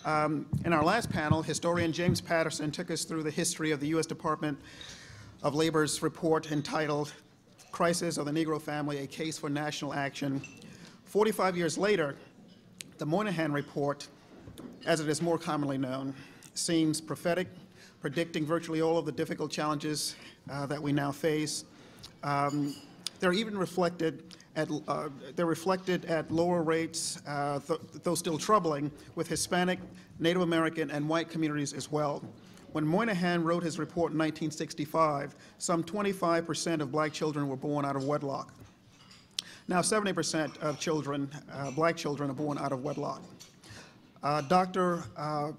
In our last panel, historian James Patterson took us through the history of the U.S. Department of Labor's report entitled Crisis of the Negro Family, A Case for National Action. 45 years later, the Moynihan Report, as it is more commonly known, seems prophetic, predicting virtually all of the difficult challenges that we now face. They're even reflected at lower rates, though still troubling, with Hispanic, Native American, and white communities as well. When Moynihan wrote his report in 1965, some 25% of black children were born out of wedlock. Now 70% of children, black children, are born out of wedlock. Dr.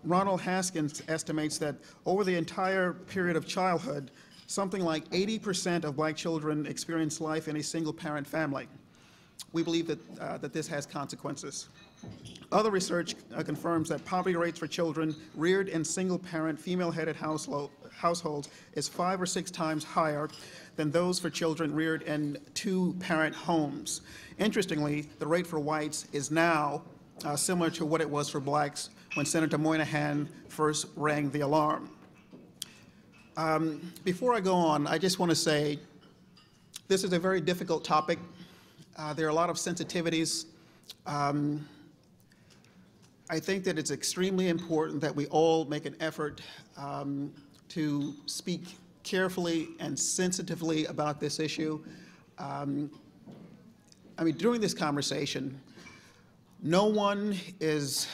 Ronald Haskins estimates that over the entire period of childhood, something like 80% of black children experience life in a single-parent family. We believe that this has consequences. Other research confirms that poverty rates for children reared in single-parent, female-headed households is 5 or 6 times higher than those for children reared in two-parent homes. Interestingly, the rate for whites is now similar to what it was for blacks when Senator Moynihan first rang the alarm. Before I go on, I just want to say this is a very difficult topic. There are a lot of sensitivities. I think that it's extremely important that we all make an effort to speak carefully and sensitively about this issue. I mean, during this conversation, no one is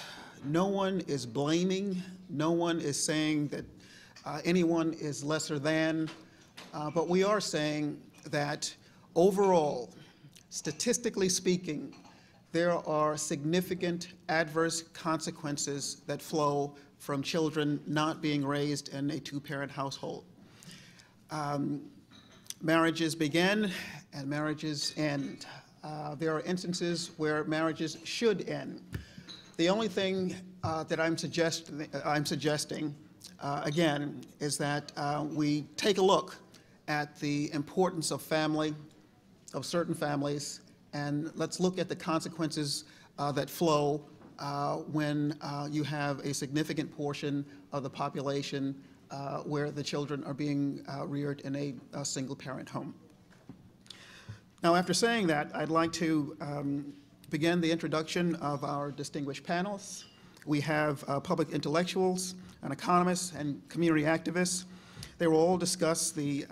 blaming, no one is saying that anyone is lesser than, but we are saying that overall, statistically speaking, there are significant adverse consequences that flow from children not being raised in a two-parent household. Marriages begin and marriages end. There are instances where marriages should end. The only thing that I'm suggesting, again, is that we take a look at the importance of family, of certain families, and let's look at the consequences that flow when you have a significant portion of the population where the children are being reared in a single-parent home. Now, after saying that, I'd like to begin the introduction of our distinguished panels. We have public intellectuals, and economists, and community activists. They will all discuss the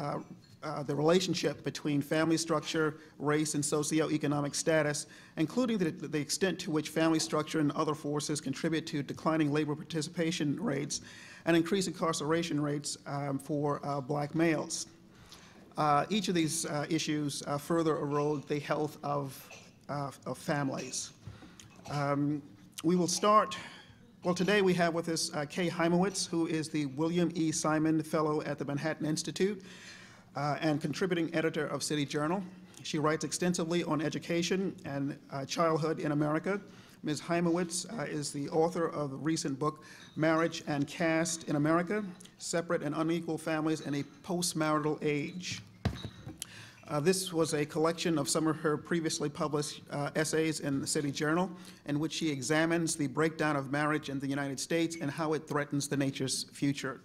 relationship between family structure, race, and socioeconomic status, including the extent to which family structure and other forces contribute to declining labor participation rates and increased incarceration rates for black males. Each of these issues further erode the health of families. We will start. Well, today we have with us Kay Heimowitz, who is the William E. Simon Fellow at the Manhattan Institute and contributing editor of City Journal. She writes extensively on education and childhood in America. Ms. Heimowitz is the author of the recent book, Marriage and Caste in America, Separate and Unequal Families in a Post-Marital Age. This was a collection of some of her previously published essays in the City Journal, in which she examines the breakdown of marriage in the United States and how it threatens the nation's future.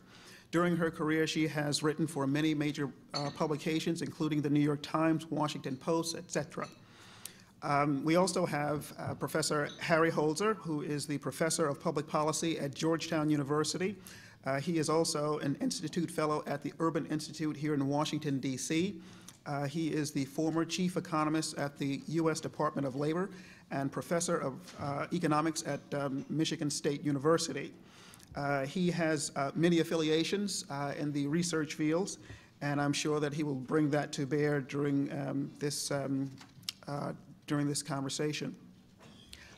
During her career, she has written for many major publications, including the New York Times, Washington Post, etc. We also have Professor Harry Holzer, who is the Professor of Public Policy at Georgetown University. He is also an Institute Fellow at the Urban Institute here in Washington, D.C. He is the former chief economist at the U.S. Department of Labor and professor of economics at Michigan State University. He has many affiliations in the research fields, and I'm sure that he will bring that to bear during this conversation.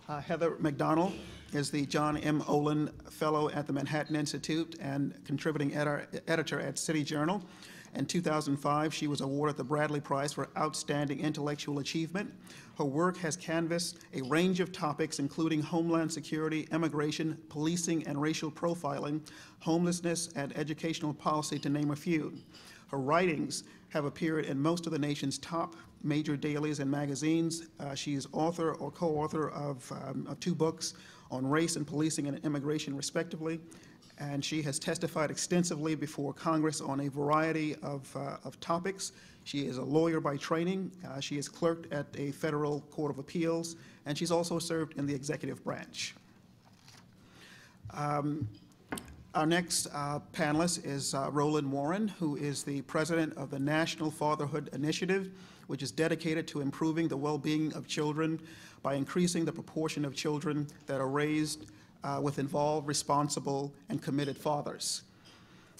Heather McDonald is the John M. Olin Fellow at the Manhattan Institute and contributing editor at City Journal. In 2005, she was awarded the Bradley Prize for Outstanding Intellectual Achievement. Her work has canvassed a range of topics, including homeland security, immigration, policing and racial profiling, homelessness, and educational policy, to name a few. Her writings have appeared in most of the nation's top major dailies and magazines. She is author or co-author of 2 books on race and policing and immigration, respectively. And she has testified extensively before Congress on a variety of topics. She is a lawyer by training. She is clerked at a federal court of appeals, and she's also served in the executive branch. Our next panelist is Roland Warren, who is the president of the National Fatherhood Initiative, which is dedicated to improving the well-being of children by increasing the proportion of children that are raised with involved, responsible, and committed fathers.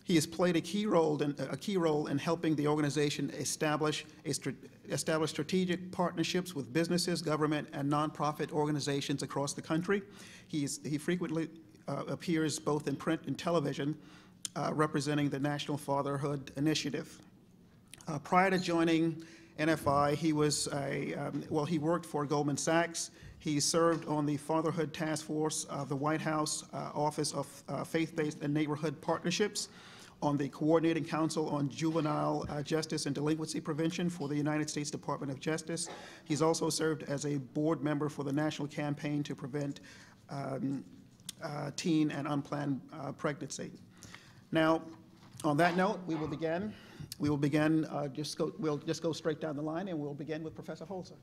He has played a key role in helping the organization establish strategic partnerships with businesses, government, and nonprofit organizations across the country. He frequently appears both in print and television, representing the National Fatherhood Initiative. Prior to joining NFI, he worked for Goldman Sachs. He served on the Fatherhood Task Force of the White House Office of Faith-Based and Neighborhood Partnerships, on the Coordinating Council on Juvenile Justice and Delinquency Prevention for the United States Department of Justice. He's also served as a board member for the National Campaign to Prevent Teen and Unplanned Pregnancy. Now, on that note, we'll just go straight down the line, and we'll begin with Professor Holzer.